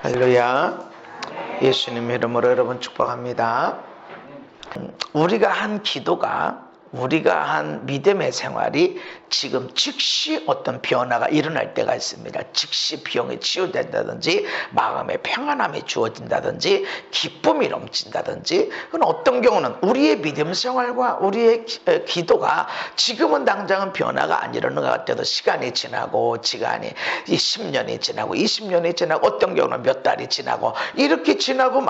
할렐루야. 예수님 이름으로 여러분 축복합니다. 우리가 한 기도가, 우리가 한 믿음의 생활이 지금 즉시 어떤 변화가 일어날 때가 있습니다. 즉시 병이 치유된다든지, 마음의 평안함이 주어진다든지, 기쁨이 넘친다든지, 어떤 경우는 우리의 믿음 생활과 우리의 기도가 지금은 당장은 변화가 안 일어나는 것 같아도 시간이 지나고, 시간이 10년이 지나고 20년이 지나고, 어떤 경우는 몇 달이 지나고, 이렇게 지나고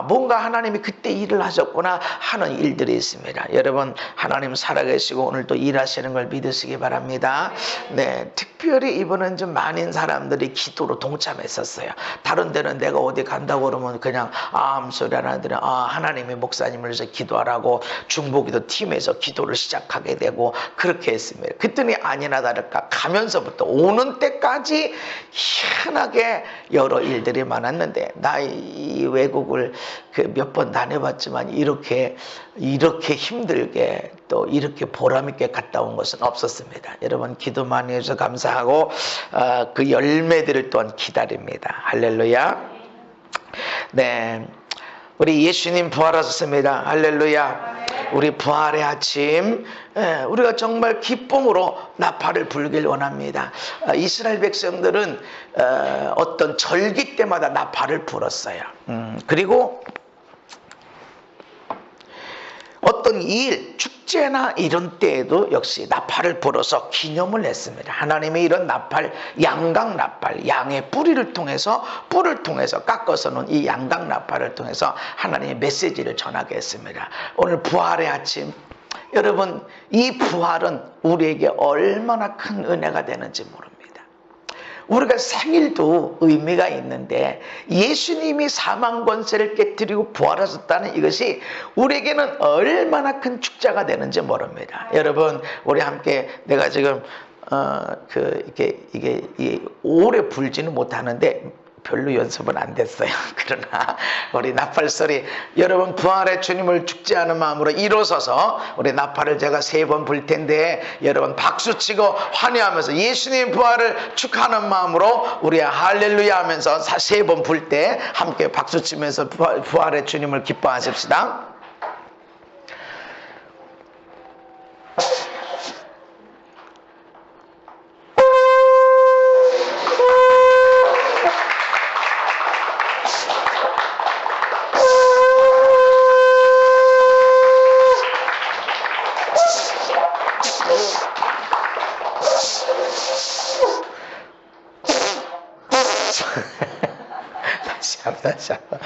뭔가 하나님이 그때 일을 하셨구나 하는 일들이 있습니다. 여러분, 하나님 살아계시고 오늘도 일하시는 걸 믿으시기 바랍니다. 네, 특별히 이번엔 좀 많은 사람들이 기도로 동참했었어요. 다른 데는 내가 어디 간다고 그러면 그냥 소리 하나 들으면 하나님이 목사님을 위해서 기도하라고 중보기도 팀에서 기도를 시작하게 되고 그렇게 했습니다. 그랬더니 아니나 다를까 가면서부터 오는 때까지 희한하게 여러 일들이 많았는데, 나 이 외국을 몇 번 다녀봤지만 이렇게 힘들게 또 이렇게 보람있게 갔다 온 것은 없었습니다. 여러분, 기도 많이 해주셔서 감사하고 그 열매들을 또한 기다립니다. 할렐루야. 네, 우리 예수님 부활하셨습니다. 할렐루야. 우리 부활의 아침, 우리가 정말 기쁨으로 나팔을 불길 원합니다. 이스라엘 백성들은 어떤 절기 때마다 나팔을 불었어요. 그리고 어떤 일, 축제나 이런 때에도 역시 나팔을 불어서 기념을 했습니다. 하나님이 이런 나팔, 양각 나팔, 양의 뿔을 통해서 깎아서는 이 양각 나팔을 통해서 하나님의 메시지를 전하게 했습니다. 오늘 부활의 아침, 여러분, 이 부활은 우리에게 얼마나 큰 은혜가 되는지 모릅니다. 우리가 생일도 의미가 있는데 예수님이 사망 권세를 깨뜨리고 부활하셨다는 이것이 우리에게는 얼마나 큰 축제가 되는지 모릅니다. 여러분, 우리 함께, 내가 지금 이게 오래 불지는 못하는데 별로 연습은 안 됐어요. 그러나 우리 나팔 소리, 여러분 부활의 주님을 축제하는 마음으로 일어서서 우리 나팔을 제가 3번 불 텐데, 여러분 박수치고 환호하면서 예수님 부활을 축하하는 마음으로 우리 할렐루야 하면서 3번 불 때 함께 박수치면서 부활의 주님을 기뻐하십시다. 다시 한번.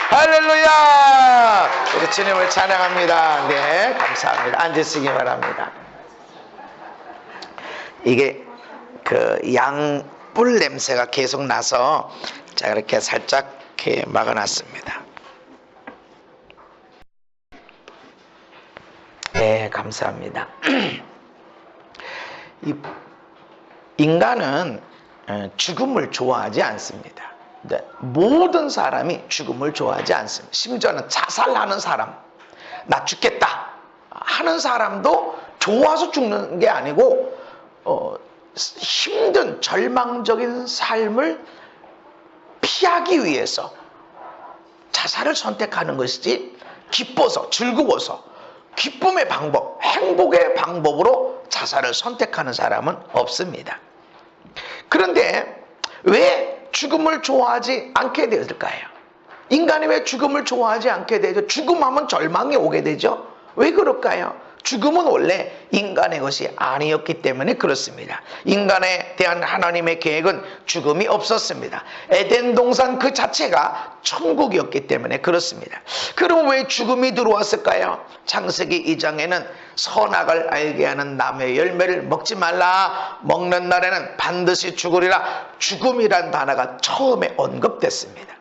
할렐루야! 우리 주님을 찬양합니다. 네, 감사합니다. 앉으시기 바랍니다. 이게 양뿔 냄새가 계속 나서 제가 이렇게 살짝 이렇게 막아놨습니다. 네, 감사합니다. 인간은 죽음을 좋아하지 않습니다. 모든 사람이 죽음을 좋아하지 않습니다. 심지어는 자살하는 사람, 나 죽겠다 하는 사람도 좋아서 죽는 게 아니고 힘든 절망적인 삶을 피하기 위해서 자살을 선택하는 것이지, 기뻐서, 즐거워서, 기쁨의 방법, 행복의 방법으로 자살을 선택하는 사람은 없습니다. 그런데 왜 죽음을 좋아하지 않게 되었을까요? 인간이 왜 죽음을 좋아하지 않게 되죠? 죽음하면 절망이 오게 되죠? 왜 그럴까요? 죽음은 원래 인간의 것이 아니었기 때문에 그렇습니다. 인간에 대한 하나님의 계획은 죽음이 없었습니다. 에덴 동산 그 자체가 천국이었기 때문에 그렇습니다. 그럼 왜 죽음이 들어왔을까요? 창세기 2장에는 선악을 알게 하는 나무의 열매를 먹지 말라, 먹는 날에는 반드시 죽으리라, 죽음이란 단어가 처음에 언급됐습니다.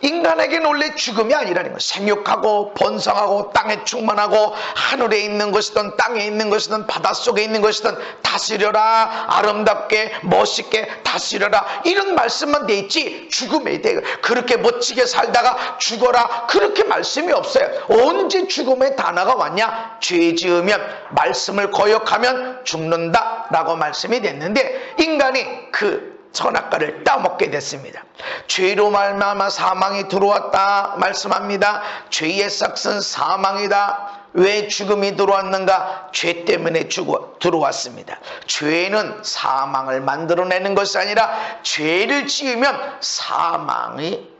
인간에게는 원래 죽음이 아니라는 거예요. 생육하고 번성하고 땅에 충만하고 하늘에 있는 것이든 땅에 있는 것이든 바닷속에 있는 것이든 다스려라, 아름답게 멋있게 다스려라, 이런 말씀만 돼 있지 죽음에 대해 그렇게 멋지게 살다가 죽어라 그렇게 말씀이 없어요. 언제 죽음의 단어가 왔냐? 죄 지으면, 말씀을 거역하면 죽는다 라고 말씀이 됐는데, 인간이 그 선악과를 따먹게 됐습니다. 죄로 말미암아 사망이 들어왔다 말씀합니다. 죄의 삭은 사망이다. 왜 죽음이 들어왔는가? 죄 때문에 들어왔습니다. 죄는 사망을 만들어내는 것이 아니라 죄를 지으면 사망이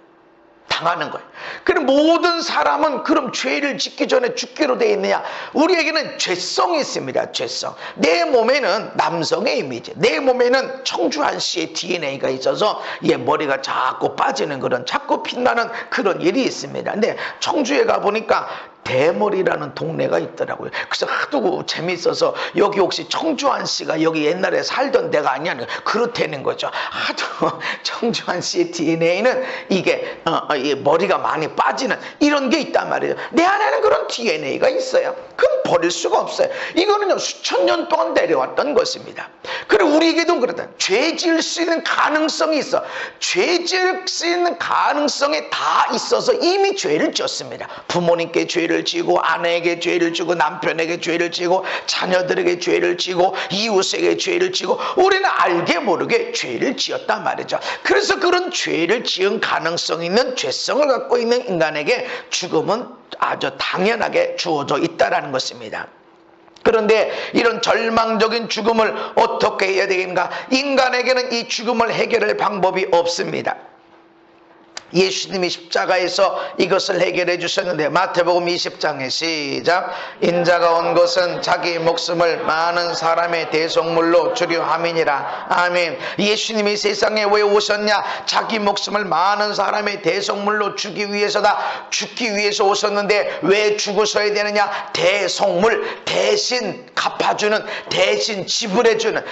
당하는 거예요. 그럼 모든 사람은 그럼 죄를 짓기 전에 죽기로 되어 있느냐? 우리에게는 죄성이 있습니다. 죄성. 내 몸에는 남성의 이미지, 내 몸에는 청주한 씨의 DNA가 있어서 얘 머리가 자꾸 빠지는 그런, 자꾸 빛나는 그런 일이 있습니다. 근데 청주에 가보니까 대머리라는 동네가 있더라고요. 그래서 하도 재밌어서 여기 혹시 청주한 씨가 여기 옛날에 살던 데가 아니냐, 그렇다는 거죠. 하도 청주한 씨의 DNA는 이게 머리가 많이 빠지는 이런 게 있단 말이에요. 내 안에는 그런 DNA가 있어요. 그건 버릴 수가 없어요. 이거는요 수천 년 동안 내려왔던 것입니다. 그리고 우리에게도 그렇다. 죄 지을 수 있는 가능성이 있어. 죄 지을 수 있는 가능성이 다 있어서 이미 죄를 지었습니다. 부모님께 죄를 지고, 아내에게 죄를 지고, 남편에게 죄를 지고, 자녀들에게 죄를 지고, 이웃에게 죄를 지고, 우리는 알게 모르게 죄를 지었단 말이죠. 그래서 그런 죄를 지은 가능성이 있는 죄성을 갖고 있는 인간에게 죽음은 아주 당연하게 주어져 있다는 것입니다. 그런데 이런 절망적인 죽음을 어떻게 해야 되겠는가? 인간에게는 이 죽음을 해결할 방법이 없습니다. 예수님이 십자가에서 이것을 해결해 주셨는데, 마태복음 20장에 시작. 인자가 온 것은 자기 목숨을 많은 사람의 대속물로 주려 함이니라. 아멘. 예수님이 세상에 왜 오셨냐? 자기 목숨을 많은 사람의 대속물로 주기 위해서다. 죽기 위해서 오셨는데 왜 죽으셔야 되느냐? 대속물, 대신 갚아주는, 대신 지불해주는.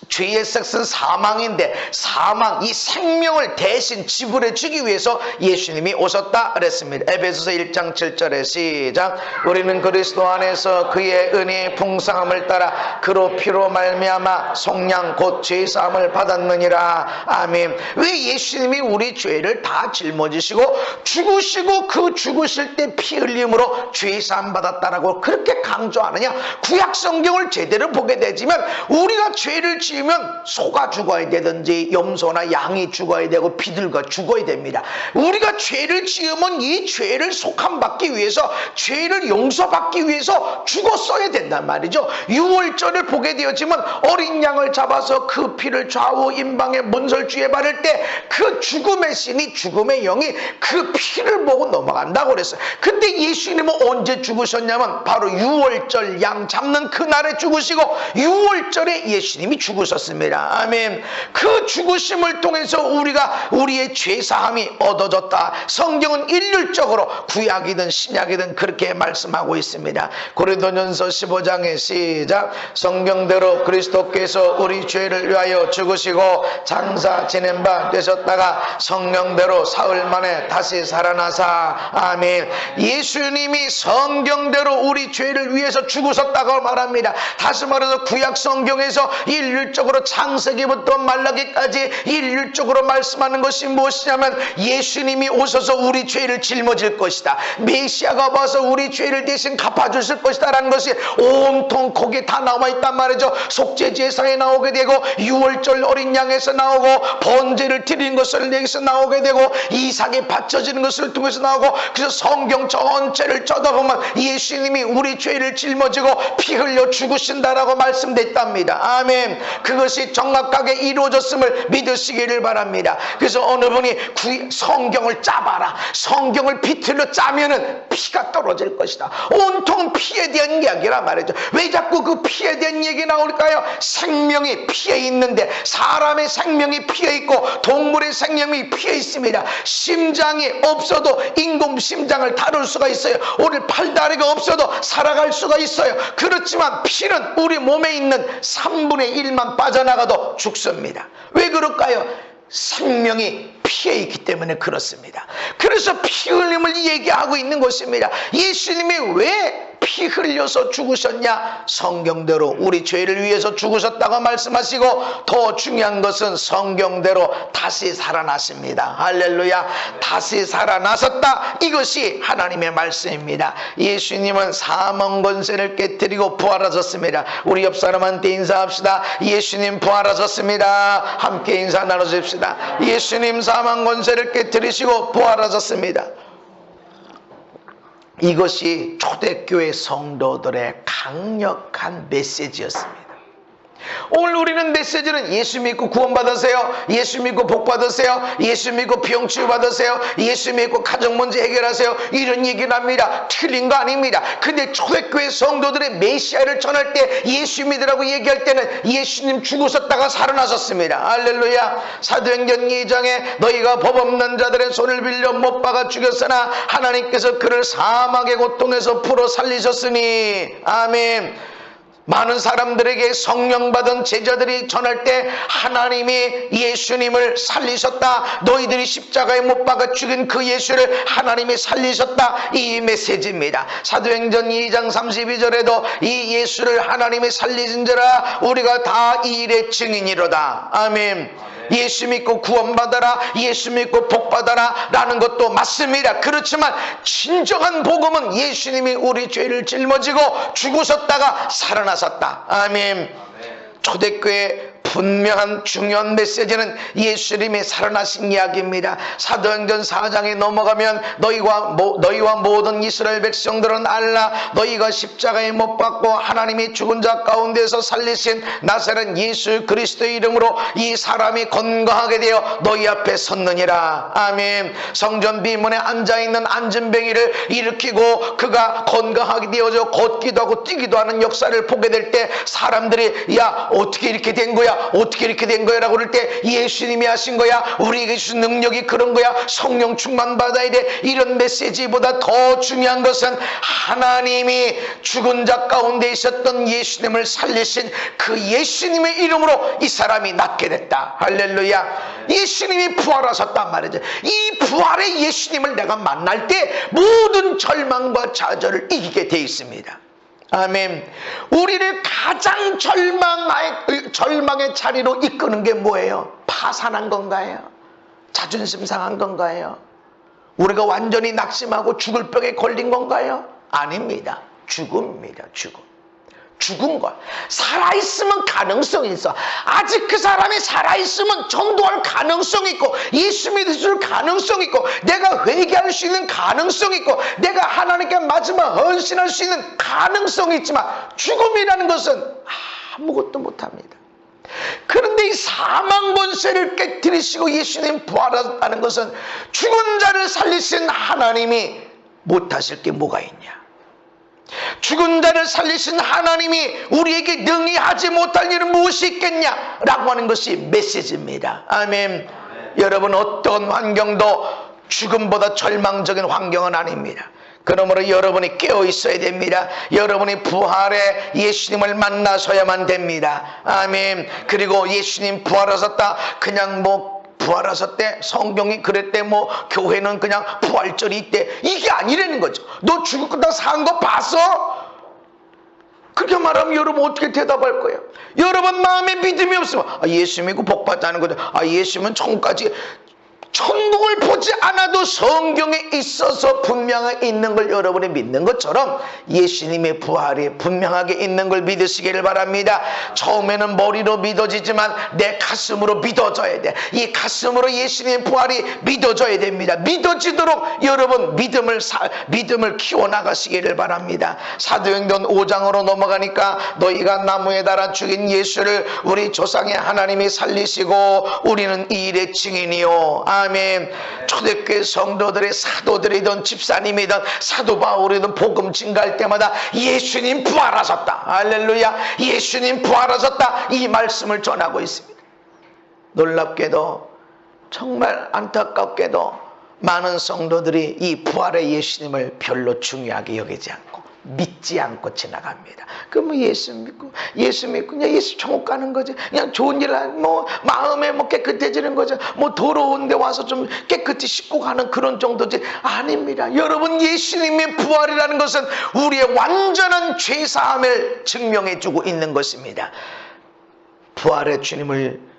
죄의 삭은 사망인데 사망, 이 생명을 대신 지불해주기 위해서 예수님이 오셨다 그랬습니다. 에베소서 1장 7절에 시작. 우리는 그리스도 안에서 그의 은혜의 풍성함을 따라 그로 피로 말미암아 속량 곧 죄사함을 받았느니라. 아멘. 왜 예수님이 우리 죄를 다 짊어지시고 죽으시고 그 죽으실 때 피 흘림으로 죄사함 받았다라고 그렇게 강조하느냐? 구약 성경을 제대로 보게 되지만 우리가 죄를 지으면 소가 죽어야 되든지 염소나 양이 죽어야 되고 비둘기가 죽어야 됩니다. 우리가 죄를 지으면 이 죄를 속함받기 위해서, 죄를 용서받기 위해서 죽었어야 된단 말이죠. 유월절을 보게 되었지만 어린 양을 잡아서 그 피를 좌우 임방에 문설주에 바를 때 그 죽음의 신이, 죽음의 영이 그 피를 보고 넘어간다고 그랬어요. 근데 예수님은 언제 죽으셨냐면 바로 유월절 양 잡는 그날에 죽으시고 유월절에 예수님이 죽으셨습니다. 아멘. 그 죽으심을 통해서 우리가 우리의 죄사함이 얻어졌다. 성경은 일률적으로 구약이든 신약이든 그렇게 말씀하고 있습니다. 고린도전서 15장에 시작. 성경대로 그리스도께서 우리 죄를 위하여 죽으시고 장사 지낸 바 되셨다가 성령대로 사흘 만에 다시 살아나사. 아멘. 예수님이 성경대로 우리 죄를 위해서 죽으셨다고 말합니다. 다시 말해서 구약 성경에서 일률적으로 창세기부터 말라기까지 일률적으로 말씀하는 것이 무엇이냐면 예수님이 오셔서 우리 죄를 짊어질 것이다. 메시아가 와서 우리 죄를 대신 갚아주실 것이다 라는 것이 온통 거기에 다 나와 있단 말이죠. 속죄제사에 나오게 되고 유월절 어린 양에서 나오고 번제를 드리는 것을 내게서 나오게 되고 이삭이 바쳐지는 것을 통해서 나오고, 그래서 성경 전체를 쳐다보면 예수님이 우리 죄를 짊어지고 피 흘려 죽으신다라고 말씀됐답니다. 아멘. 그것이 정확하게 이루어졌음을 믿으시기를 바랍니다. 그래서 어느 분이 성경을 짜봐라, 성경을 비틀어 짜면은 피가 떨어질 것이다. 온통 피에 대한 이야기란 말이죠. 왜 자꾸 그 피에 대한 얘기 나올까요? 생명이 피에 있는데, 사람의 생명이 피에 있고 동물의 생명이 피에 있습니다. 심장이 없어도 인공심장을 다룰 수가 있어요. 오늘 팔다리가 없어도 살아갈 수가 있어요. 그렇지만 피는 우리 몸에 있는 3분의 1만 빠져나가도 죽습니다. 왜 그럴까요? 생명이 피해 있기 때문에 그렇습니다. 그래서 피 흘림을 얘기하고 있는 것입니다. 예수님이 왜 피 흘려서 죽으셨냐? 성경대로 우리 죄를 위해서 죽으셨다고 말씀하시고, 더 중요한 것은 성경대로 다시 살아나십니다. 할렐루야. 다시 살아나셨다, 이것이 하나님의 말씀입니다. 예수님은 사망 권세를 깨뜨리고 부활하셨습니다. 우리 옆 사람한테 인사합시다. 예수님 부활하셨습니다. 함께 인사 나눠줍시다. 예수님 사망 권세를 깨뜨리시고 부활하셨습니다. 이것이 초대교회 성도들의 강력한 메시지였습니다. 오늘 우리는 메시지는 예수 믿고 구원받으세요, 예수 믿고 복받으세요, 예수 믿고 병 치유받으세요, 예수 믿고 가정 문제 해결하세요, 이런 얘기를 합니다. 틀린 거 아닙니다. 근데 초대교회 성도들의 메시아를 전할 때, 예수 믿으라고 얘기할 때는 예수님 죽으셨다가 살아나셨습니다. 할렐루야. 사도행전 2장에 너희가 법 없는 자들의 손을 빌려 못 박아 죽였으나 하나님께서 그를 사망의 고통에서 풀어 살리셨으니. 아멘. 많은 사람들에게 성령 받은 제자들이 전할 때 하나님이 예수님을 살리셨다, 너희들이 십자가에 못 박아 죽인 그 예수를 하나님이 살리셨다, 이 메시지입니다. 사도행전 2장 32절에도 이 예수를 하나님이 살리신 자라 우리가 다 이 일의 증인이로다. 아멘. 예수 믿고 구원받아라, 예수 믿고 복받아라 라는 것도 맞습니다. 그렇지만 진정한 복음은 예수님이 우리 죄를 짊어지고 죽으셨다가 살아나셨다. 아멘. 초대교회 분명한 중요한 메시지는 예수님이 살아나신 이야기입니다. 사도행전 4장에 넘어가면 너희와 모든 이스라엘 백성들은 알라, 너희가 십자가에 못 박고 하나님이 죽은 자 가운데서 살리신 나사렛 예수 그리스도의 이름으로 이 사람이 건강하게 되어 너희 앞에 섰느니라. 아멘. 성전 비문에 앉아있는 안진뱅이를 일으키고 그가 건강하게 되어져 걷기도 하고 뛰기도 하는 역사를 보게 될 때 사람들이 야, 어떻게 이렇게 된 거야? 어떻게 이렇게 된 거야? 라고 그럴 때 예수님이 하신 거야, 우리에게 주신 능력이 그런 거야, 성령 충만 받아야 돼. 이런 메시지보다 더 중요한 것은 하나님이 죽은 자 가운데 있었던 예수님을 살리신 그 예수님의 이름으로 이 사람이 낫게 됐다. 할렐루야. 예수님이 부활하셨단 말이죠. 이 부활의 예수님을 내가 만날 때 모든 절망과 좌절을 이기게 돼 있습니다. 아멘. 우리를 가장 절망의 자리로 이끄는 게 뭐예요? 파산한 건가요? 자존심 상한 건가요? 우리가 완전히 낙심하고 죽을 병에 걸린 건가요? 아닙니다. 죽음입니다. 죽은 것. 살아있으면 가능성이 있어. 아직 그 사람이 살아있으면 전도할 가능성이 있고, 예수 믿을 가능성이 있고, 내가 회개할 수 있는 가능성이 있고, 내가 하나님께 마지막 헌신할 수 있는 가능성이 있지만, 죽음이라는 것은 아무것도 못합니다. 그런데 이 사망 권세를 깨뜨리시고 예수님 부활하셨다는 것은 죽은 자를 살리신 하나님이 못하실 게 뭐가 있냐? 죽은 자를 살리신 하나님이 우리에게 능히 하지 못할 일은 무엇이 있겠냐? 라고 하는 것이 메시지입니다. 아멘. 여러분, 어떤 환경도 죽음보다 절망적인 환경은 아닙니다. 그러므로 여러분이 깨어 있어야 됩니다. 여러분이 부활의 예수님을 만나셔야만 됩니다. 아멘. 그리고 예수님 부활하셨다, 그냥 부활하셨대, 성경이 그랬대, 교회는 그냥 부활절이 있대, 이게 아니라는 거죠. 너 죽을 다 산 거 봤어? 그렇게 말하면 여러분 어떻게 대답할 거예요? 여러분 마음에 믿음이 없으면 예수 믿고 복받자는 거죠. 예수님은 천국까지, 천국을 보지 않아도 성경에 있어서 분명하게 있는 걸 여러분이 믿는 것처럼 예수님의 부활이 분명하게 있는 걸 믿으시기를 바랍니다. 처음에는 머리로 믿어지지만 내 가슴으로 믿어져야 돼. 이 가슴으로 예수님의 부활이 믿어져야 됩니다. 믿어지도록 여러분 믿음을 키워나가시기를 바랍니다. 사도행전 5장으로 넘어가니까 너희가 나무에 달아 죽인 예수를 우리 조상의 하나님이 살리시고 우리는 이 일의 증인이요. 아멘. 초대교회 성도들의 사도들이든 집사님이든 사도 바울이든 복음 증가할 때마다 예수님 부활하셨다, 할렐루야, 예수님 부활하셨다, 이 말씀을 전하고 있습니다. 놀랍게도 정말 안타깝게도 많은 성도들이 이 부활의 예수님을 별로 중요하게 여기지 않고 믿지 않고 지나갑니다. 그러면 예수 믿고 그냥 예수 천국 가는 거지. 그냥 좋은 일 뭐 마음에 뭐 깨끗해지는 거죠. 뭐 더러운데 와서 좀 깨끗이 씻고 가는 그런 정도지. 아닙니다. 여러분, 예수님의 부활이라는 것은 우리의 완전한 죄 사함을 증명해주고 있는 것입니다. 부활의 주님을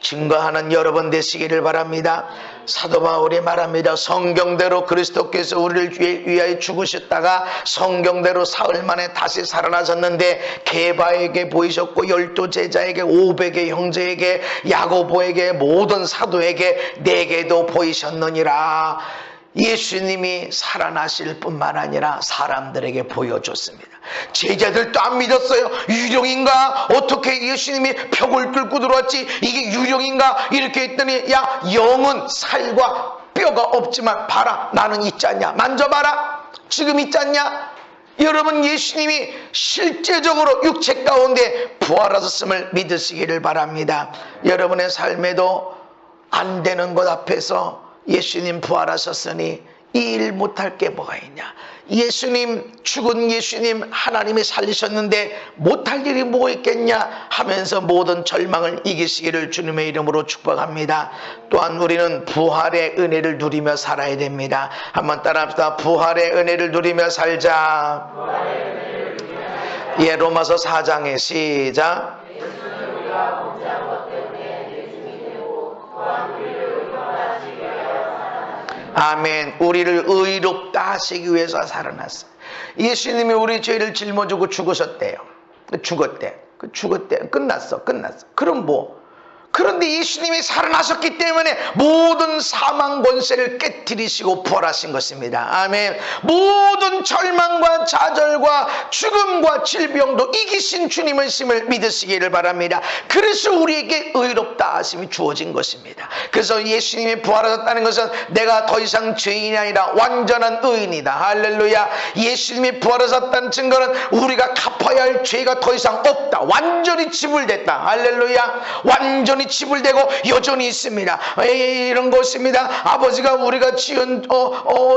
증거하는 여러분 되시기를 바랍니다. 사도 바울이 말합니다. 성경대로 그리스도께서 우리를 위하여 죽으셨다가 성경대로 사흘 만에 다시 살아나셨는데 게바에게 보이셨고 12 제자에게 500의 형제에게 야고보에게 모든 사도에게 내게도 보이셨느니라. 예수님이 살아나실 뿐만 아니라 사람들에게 보여줬습니다. 제자들도 안 믿었어요. 유령인가? 어떻게 예수님이 벽을 뚫고 들어왔지? 이게 유령인가? 이렇게 했더니 야, 영은 살과 뼈가 없지만 봐라, 나는 있지 않냐? 만져봐라, 지금 있지 않냐? 여러분, 예수님이 실제적으로 육체 가운데 부활하셨음을 믿으시기를 바랍니다. 여러분의 삶에도 안 되는 것 앞에서 예수님 부활하셨으니 이 일 못할 게 뭐가 있냐? 예수님, 죽은 예수님 하나님이 살리셨는데 못할 일이 뭐 있겠냐 하면서 모든 절망을 이기시기를 주님의 이름으로 축복합니다. 또한 우리는 부활의 은혜를 누리며 살아야 됩니다. 한번 따라합시다. 부활의 은혜를 누리며 살자. 예, 로마서 4장에 시작. 아멘. 우리를 의롭다 하시기 위해서 살아났어요. 예수님이 우리 죄를 짊어지고 죽으셨대요. 죽었대. 끝났어. 그럼 뭐? 그런데 예수님이 살아나셨기 때문에 모든 사망 권세를 깨뜨리시고 부활하신 것입니다. 아멘. 모든 절망과 좌절과 죽음과 질병도 이기신 주님의 심을 믿으시기를 바랍니다. 그래서 우리에게 의롭다 하심이 주어진 것입니다. 그래서 예수님이 부활하셨다는 것은 내가 더 이상 죄인이 아니라 완전한 의인이다. 할렐루야. 예수님이 부활하셨다는 증거는 우리가 갚아야 할 죄가 더 이상 없다. 완전히 지불됐다. 할렐루야. 완전히 지불되고 여전히 있습니다. 이런 것입니다. 아버지가 우리가 지은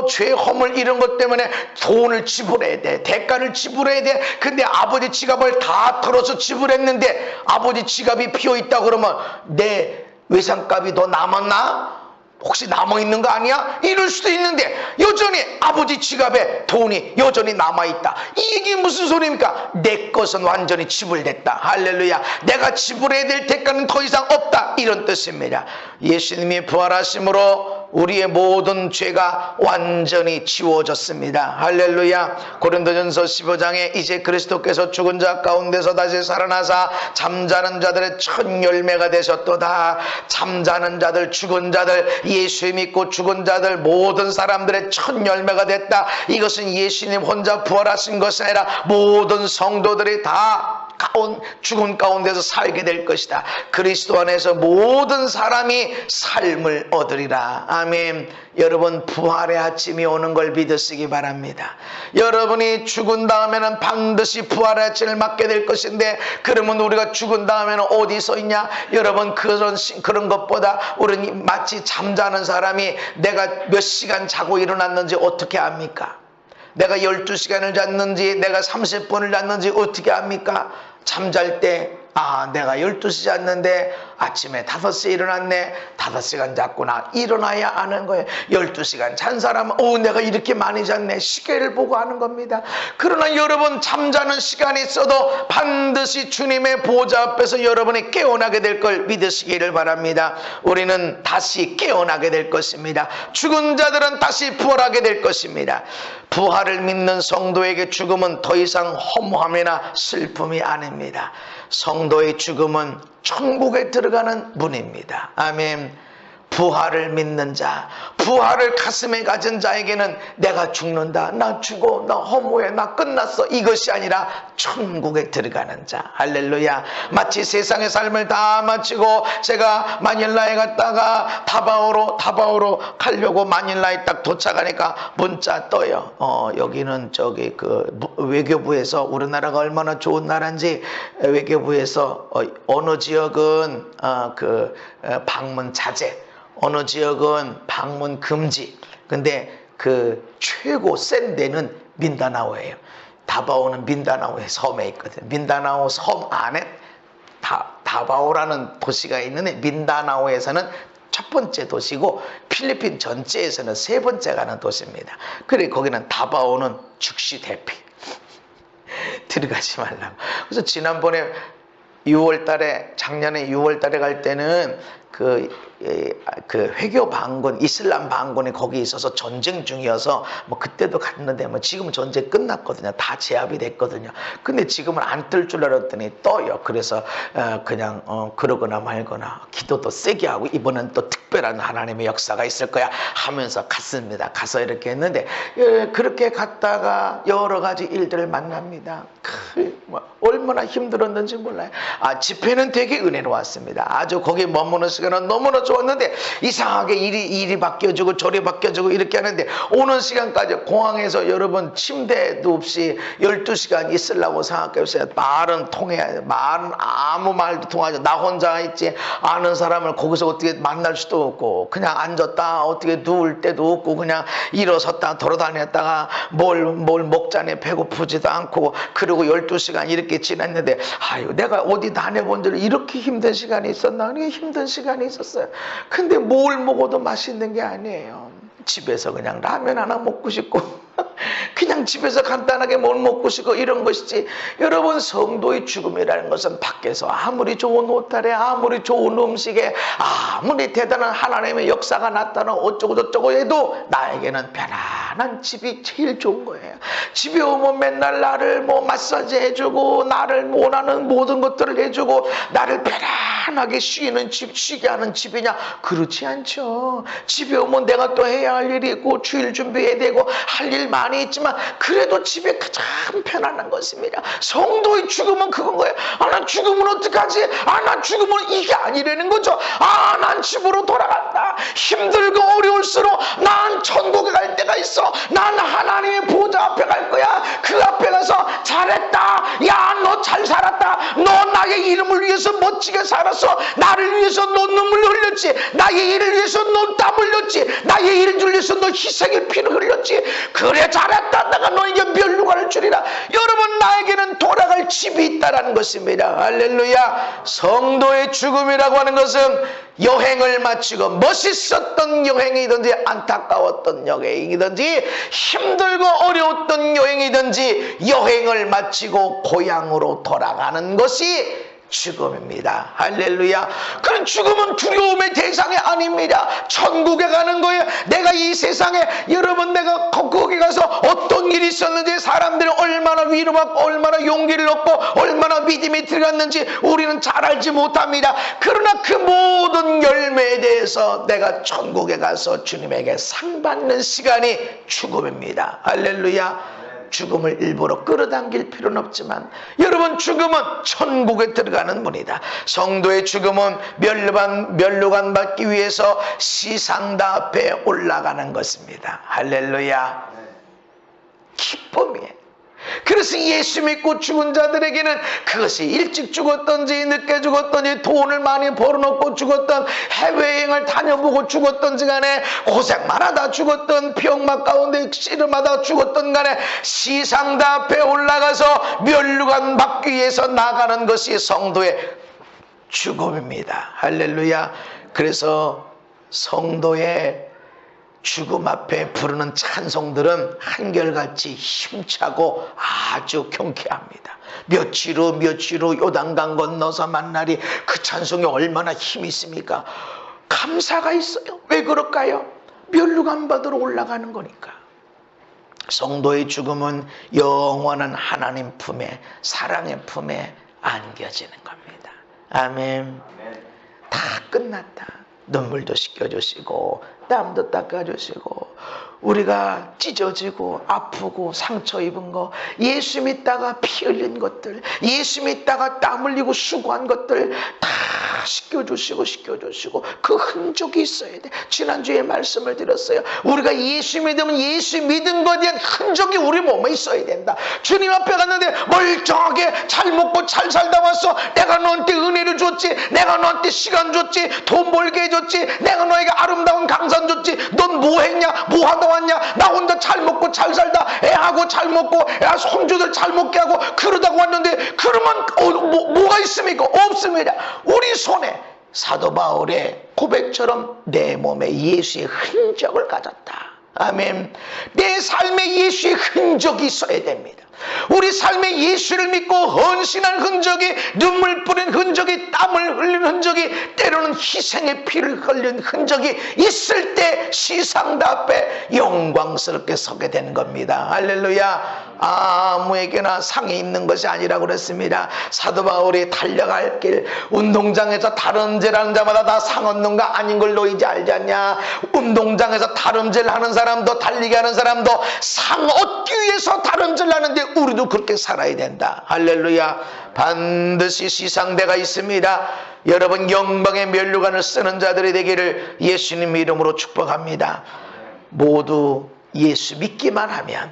죄 허물 이런 것 때문에 돈을 지불해야 돼. 대가를 지불해야 돼. 근데 아버지 지갑을 다 털어서 지불했는데 아버지 지갑이 비어있다 그러면 내 외상값이 더 남았나? 혹시 남아있는 거 아니야? 이럴 수도 있는데 여전히 아버지 지갑에 돈이 여전히 남아있다. 이게 무슨 소리입니까? 내 것은 완전히 지불됐다. 할렐루야. 내가 지불해야 될 대가는 더 이상 없다. 이런 뜻입니다. 예수님이 부활하심으로 우리의 모든 죄가 완전히 지워졌습니다. 할렐루야. 고린도전서 15장에 이제 그리스도께서 죽은 자 가운데서 다시 살아나사 잠자는 자들의 첫 열매가 되셨도다. 잠자는 자들, 죽은 자들, 예수 믿고 죽은 자들 모든 사람들의 첫 열매가 됐다. 이것은 예수님 혼자 부활하신 것이 아니라 모든 성도들이 다 죽은 가운데서 살게 될 것이다. 그리스도 안에서 모든 사람이 삶을 얻으리라. 아멘. 여러분, 부활의 아침이 오는 걸 믿으시기 바랍니다. 여러분이 죽은 다음에는 반드시 부활의 아침을 맞게 될 것인데 그러면 우리가 죽은 다음에는 어디서 있냐? 여러분, 그런 것보다 우리는 마치 잠자는 사람이 내가 몇 시간 자고 일어났는지 어떻게 압니까? 내가 12시간을 잤는지 내가 30분을 잤는지 어떻게 압니까? 잠잘 때 내가 12시 잤는데 아침에 5시에 일어났네. 5시간 잤구나. 일어나야 아는 거예요. 12시간 잔 사람은 내가 이렇게 많이 잤네. 시계를 보고 하는 겁니다. 그러나 여러분, 잠자는 시간이 있어도 반드시 주님의 보좌 앞에서 여러분이 깨어나게 될 걸 믿으시기를 바랍니다. 우리는 다시 깨어나게 될 것입니다. 죽은 자들은 다시 부활하게 될 것입니다. 부활을 믿는 성도에게 죽음은 더 이상 허무함이나 슬픔이 아닙니다. 성도의 죽음은 천국에 들어가는 문입니다. 아멘. 부활을 믿는 자, 부활을 가슴에 가진 자에게는 내가 죽는다, 나 죽어, 나 허무해, 나 끝났어, 이것이 아니라 천국에 들어가는 자. 할렐루야. 마치 세상의 삶을 다 마치고 제가 마닐라에 갔다가 다바오로 가려고 마닐라에 딱 도착하니까 문자 떠요. 여기는 저기 외교부에서 우리나라가 얼마나 좋은 나라인지 외교부에서 어느 지역은 방문 자제, 어느 지역은 방문 금지. 근데 그 최고 센 데는 민다나오예요. 다바오는 민다나오의 섬에 있거든요. 민다나오 섬 안에 다바오라는 도시가 있는데, 민다나오에서는 첫 번째 도시고 필리핀 전체에서는 세 번째 가는 도시입니다. 그래 거기는 다바오는 즉시 대피. 들어가지 말라고. 그래서 지난번에 6월달에, 작년에 6월달에 갈 때는 그 회교 반군, 이슬람 반군이 거기 있어서 전쟁 중이어서 뭐 그때도 갔는데 뭐 지금 전쟁 끝났거든요. 다 제압이 됐거든요. 근데 지금은 안 뜰 줄 알았더니 떠요. 그래서 그냥 그러거나 말거나 기도도 세게 하고 이번엔 또 특별한 하나님의 역사가 있을 거야 하면서 갔습니다. 가서 이렇게 했는데 그렇게 갔다가 여러 가지 일들을 만납니다. 얼마나 힘들었는지 몰라요. 집회는 되게 은혜로웠습니다. 아주 거기 머무는 시간은 너무나 좋았는데 이상하게 일이 바뀌어지고 저리 바뀌어지고 이렇게 하는데 오는 시간까지 공항에서 여러분 침대도 없이 12시간 있으려고 생각해보세요. 말은 아무 말도 통하지. 나 혼자 있지. 아는 사람을 거기서 어떻게 만날 수도 없고 그냥 앉았다 어떻게 누울 때도 없고 그냥 일어섰다 돌아다녔다가 뭘 먹자니 배고프지도 않고 그리고 12시간 이렇게 지났는데 아유 내가 어디 다녀본 줄 이렇게 힘든 시간이 있었나? 힘든 시간이 있었어요. 근데 뭘 먹어도 맛있는 게 아니에요. 집에서 그냥 라면 하나 먹고 싶고 그냥 집에서 간단하게 뭘 먹고 싶고 이런 것이지. 여러분 성도의 죽음이라는 것은 밖에서 아무리 좋은 옷탈에 아무리 좋은 음식에 아무리 대단한 하나님의 역사가 나타나 어쩌고 저쩌고 해도 나에게는 편안한 집이 제일 좋은 거예요. 집에 오면 맨날 나를 마사지 해주고 나를 원하는 모든 것들을 해주고 나를 편안하게 쉬게 하는 집이냐? 그렇지 않죠. 집에 오면 내가 또 해야 할 일이 있고 주일 준비해야 되고 할 일 많이 있지만 그래도 집에 가장 편안한 것입니다. 성도의 죽음은 그건 거예요. 난 죽으면 어떡하지? 난 죽으면 이게 아니라는 거죠. 난 집으로 돌아간다. 힘들고 어려울수록 난 천국에 갈 때가 있어. 난 하나님의 보좌 앞에 갈 거야. 그 앞에 가서 잘했다. 야, 너 잘 살았다. 너 나의 이름을 위해서 멋지게 살았어. 나를 위해서 너 눈물 흘렸지. 나의 일을 위해서 너 땀 흘렸지. 나의 일을 위해서 너 희생의 피를 흘렸지. 그래 잘했다. 내가 너에게 면류관을 주리라. 여러분 나에게는 돌아갈 집이 있다라는 것입니다. 할렐루야. 성도의 죽음이라고 하는 것은 여행을 마치고 멋있었던 여행이든지 안타까웠던 여행이든지 힘들고 어려웠던 여행이든지 여행을 마치고 고향으로 돌아가는 것이 죽음입니다. 할렐루야. 그런 죽음은 두려움의 대상이 아닙니다. 천국에 가는 거예요. 내가 이 세상에 여러분 내가 거기 가서 어떤 일이 있었는지 사람들이 얼마나 위로받고 얼마나 용기를 얻고 얼마나 믿음이 들어갔는지 우리는 잘 알지 못합니다. 그러나 그 모든 열매에 대해서 내가 천국에 가서 주님에게 상 받는 시간이 죽음입니다. 할렐루야. 죽음을 일부러 끌어당길 필요는 없지만 여러분 죽음은 천국에 들어가는 문이다. 성도의 죽음은 면류관 받기 위해서 시상다 앞에 올라가는 것입니다. 할렐루야. 기쁨이에요. 그래서 예수 믿고 죽은 자들에게는 그것이 일찍 죽었던지 늦게 죽었던지 돈을 많이 벌어놓고 죽었던 해외여행을 다녀보고 죽었던지 간에 고생만 하다 죽었던 병막 가운데 씨름하다 죽었던 간에 시상다 앞에 올라가서 면류관 받기 위해서 나가는 것이 성도의 죽음입니다. 할렐루야. 그래서 성도의 죽음 앞에 부르는 찬송들은 한결같이 힘차고 아주 경쾌합니다. 며칠 후 요단강 건너서 만나리. 그 찬송이 얼마나 힘이 있습니까? 감사가 있어요. 왜 그럴까요? 면류관 받으러 올라가는 거니까. 성도의 죽음은 영원한 하나님 품에 사랑의 품에 안겨지는 겁니다. 아멘. 다 끝났다. 눈물도 씻겨주시고 땀도 닦아주시고 우리가 찢어지고 아프고 상처 입은 거 예수 믿다가 피 흘린 것들 예수 믿다가 땀 흘리고 수고한 것들 다 씻겨주시고 그 흔적이 있어야 돼. 지난주에 말씀을 드렸어요. 우리가 예수 믿으면 예수 믿은 것에 대한 흔적이 우리 몸에 있어야 된다. 주님 앞에 갔는데 멀쩡하게 잘 먹고 잘 살다 왔어. 내가 너한테 은혜를 줬지. 내가 너한테 시간 줬지. 돈 벌게 해줬지. 내가 너에게 아름다운 강산 줬지. 넌 뭐 했냐? 뭐 하다 왔냐? 나 혼자 잘 먹고 잘 살다 애하고 나하고 잘 먹고 야 손주들 잘 먹게 하고 그러다가 왔는데 그러면 뭐가 있습니까? 없습니다. 우리 손에 사도 바울의 고백처럼 내 몸에 예수의 흔적을 가졌다. 아멘. 내 삶에 예수의 흔적이 있어야 됩니다. 우리 삶에 예수를 믿고 헌신한 흔적이, 눈물 뿌린 흔적이, 땀을 흘린 흔적이, 때로는 희생의 피를 흘린 흔적이 있을 때 시상대 앞에 영광스럽게 서게 되는 겁니다. 할렐루야. 아무에게나 상이 있는 것이 아니라고 그랬습니다. 사도 바울이 달려갈 길, 운동장에서 다름질하는 자마다 다 상 얻는가 아닌 걸 너 이제 알지 않냐? 운동장에서 다름질하는 사람도, 달리기 하는 사람도 상 얻기 위해서 다름질하는데 우리도 그렇게 살아야 된다. 할렐루야. 반드시 시상대가 있습니다. 여러분, 영광의 면류관을 쓰는 자들이 되기를 예수님 이름으로 축복합니다. 모두 예수 믿기만 하면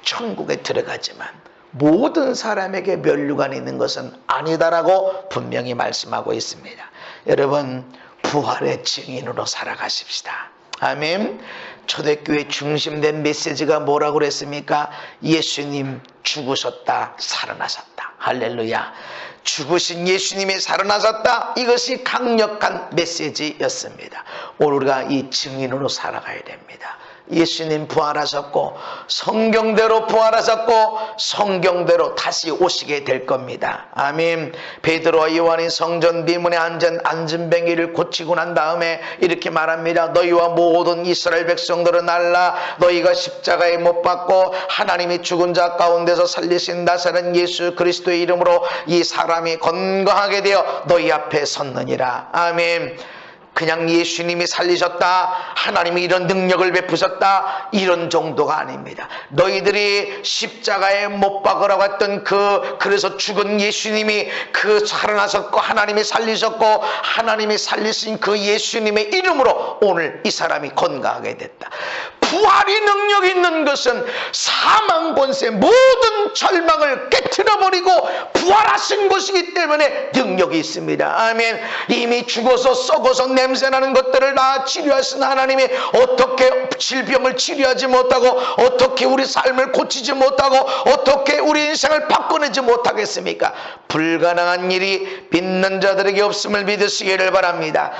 천국에 들어가지만 모든 사람에게 면류관이 있는 것은 아니다라고 분명히 말씀하고 있습니다. 여러분, 부활의 증인으로 살아가십시다. 아멘. 초대교회 중심된 메시지가 뭐라고 그랬습니까? 예수님 죽으셨다, 살아나셨다. 할렐루야. 죽으신 예수님이 살아나셨다. 이것이 강력한 메시지였습니다. 오늘 우리가 이 증인으로 살아가야 됩니다. 예수님 부활하셨고 성경대로 부활하셨고 성경대로 다시 오시게 될 겁니다. 아멘. 베드로와 요한이 성전 비문에 앉은 안진뱅이를 고치고 난 다음에 이렇게 말합니다. 너희와 모든 이스라엘 백성들은 알라. 너희가 십자가에 못 박고 하나님이 죽은 자 가운데서 살리신 나사렛 예수 그리스도의 이름으로 이 사람이 건강하게 되어 너희 앞에 섰느니라. 아멘. 그냥 예수님이 살리셨다, 하나님이 이런 능력을 베푸셨다, 이런 정도가 아닙니다. 너희들이 십자가에 못 박으라고 했던 그래서 죽은 예수님이 살아나셨고 하나님이 살리셨고 하나님이 살리신 그 예수님의 이름으로 오늘 이 사람이 건강하게 됐다. 부활이 능력 있는 것은 사망 권세 모든 절망을 깨트려버리고 부활하신 것이기 때문에 능력이 있습니다. 아멘. 이미 죽어서 썩어서 냄새나는 것들을 다 치료하신 하나님이 어떻게 질병을 치료하지 못하고 어떻게 우리 삶을 고치지 못하고 어떻게 우리 인생을 바꿔내지 못하겠습니까? 불가능한 일이 믿는 자들에게 없음을 믿으시기를 바랍니다.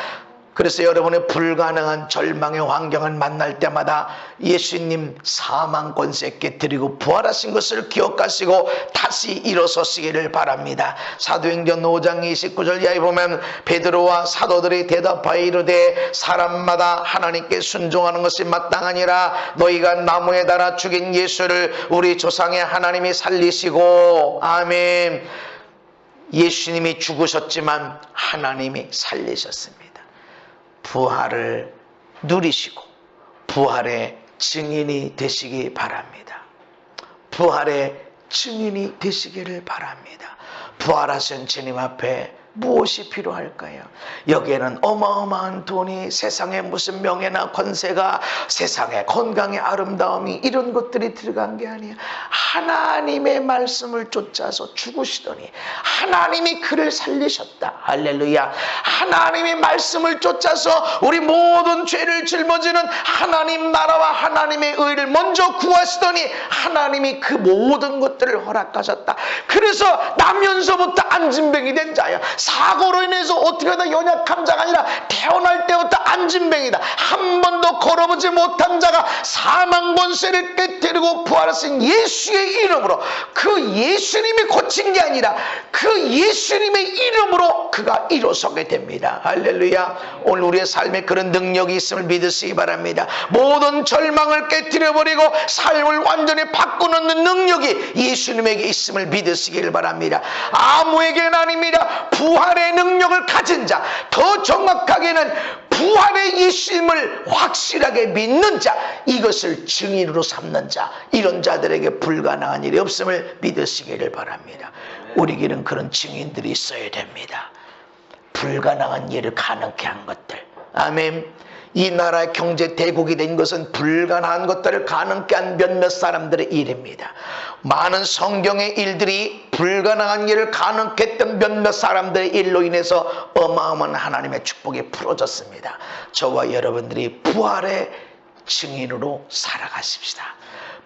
그래서 여러분의 불가능한 절망의 환경을 만날 때마다 예수님 사망 권세 깨뜨리고 부활하신 것을 기억하시고 다시 일어서시기를 바랍니다. 사도행전 5장 29절 이하에 보면 베드로와 사도들이 대답하여 이르되 사람마다 하나님께 순종하는 것이 마땅하니라. 너희가 나무에 달아 죽인 예수를 우리 조상의 하나님이 살리시고. 아멘. 예수님이 죽으셨지만 하나님이 살리셨습니다. 부활을 누리시고 부활의 증인이 되시기 바랍니다. 부활의 증인이 되시기를 바랍니다. 부활하신 주님 앞에 무엇이 필요할까요? 여기에는 어마어마한 돈이, 세상에 무슨 명예나 권세가, 세상의 건강의 아름다움이 이런 것들이 들어간 게 아니에요. 하나님의 말씀을 쫓아서 죽으시더니 하나님이 그를 살리셨다. 할렐루야. 하나님의 말씀을 쫓아서 우리 모든 죄를 짊어지는 하나님 나라와 하나님의 의를 먼저 구하시더니 하나님이 그 모든 것들을 허락하셨다. 그래서 나면서부터 안진뱅이 된 자야. 사고로 인해서 어떻게 하다 연약한 자가 아니라 태어날 때부터 안진뱅이다. 한 번도 걸어보지 못한 자가 사망 권세를 깨뜨리고 부활하신 예수의 이름으로, 그 예수님이 고친 게 아니라 그 예수님의 이름으로 그가 일어서게 됩니다. 할렐루야. 오늘 우리의 삶에 그런 능력이 있음을 믿으시기 바랍니다. 모든 절망을 깨뜨려버리고 삶을 완전히 바꾸는 능력이 예수님에게 있음을 믿으시길 바랍니다. 아무에게나 아닙니다. 부활의 능력을 가진 자, 더 정확하게는 부활의 예수님을 확실하게 믿는 자, 이것을 증인으로 삼는 자, 이런 자들에게 불가능한 일이 없음을 믿으시기를 바랍니다. 우리에게는 그런 증인들이 있어야 됩니다. 불가능한 일을 가능케 한 것들. 아멘. 이 나라의 경제 대국이 된 것은 불가능한 것들을 가능케 한 몇몇 사람들의 일입니다. 많은 성경의 일들이 불가능한 일을 가능케 했던 몇몇 사람들의 일로 인해서 어마어마한 하나님의 축복이 풀어졌습니다. 저와 여러분들이 부활의 증인으로 살아가십시다.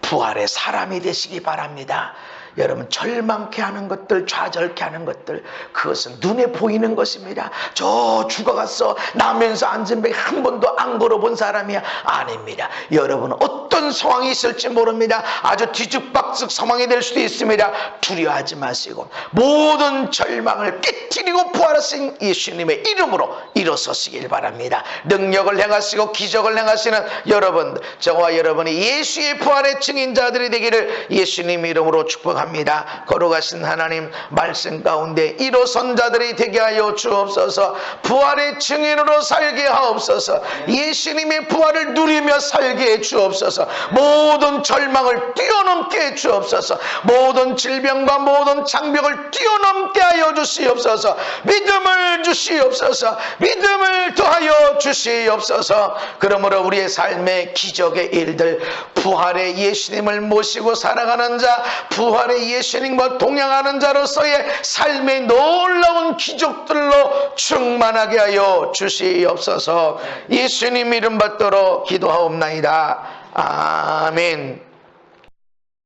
부활의 사람이 되시기 바랍니다. 여러분, 절망케 하는 것들, 좌절케 하는 것들, 그것은 눈에 보이는 것입니다. 저 죽어갔어 나면서 안전벨 한 번도 안 걸어본 사람이야. 아닙니다. 여러분은 어떤 상황이 있을지 모릅니다. 아주 뒤죽박죽 상황이 될 수도 있습니다. 두려워하지 마시고 모든 절망을 깨뜨리고 부활하신 예수님의 이름으로 일어서시길 바랍니다. 능력을 행하시고 기적을 행하시는 여러분, 저와 여러분이 예수의 부활의 증인자들이 되기를 예수님 이름으로 축복합니다. 걸어가신 하나님, 말씀 가운데 일어선 자들이 되게 하여 주옵소서. 부활의 증인으로 살게 하옵소서. 예수님의 부활을 누리며 살게 해 주옵소서. 모든 절망을 뛰어넘게 해 주옵소서. 모든 질병과 모든 장벽을 뛰어넘게 하여 주시옵소서. 믿음을 주시옵소서. 믿음을 더하여 주시옵소서. 그러므로 우리의 삶의 기적의 일들, 부활의 예수님을 모시고 살아가는 자, 부활의 예수님과 동행하는 자로서의 삶의 놀라운 기적들로 충만하게 하여 주시옵소서. 예수님 이름 받들어 기도하옵나이다. 아멘.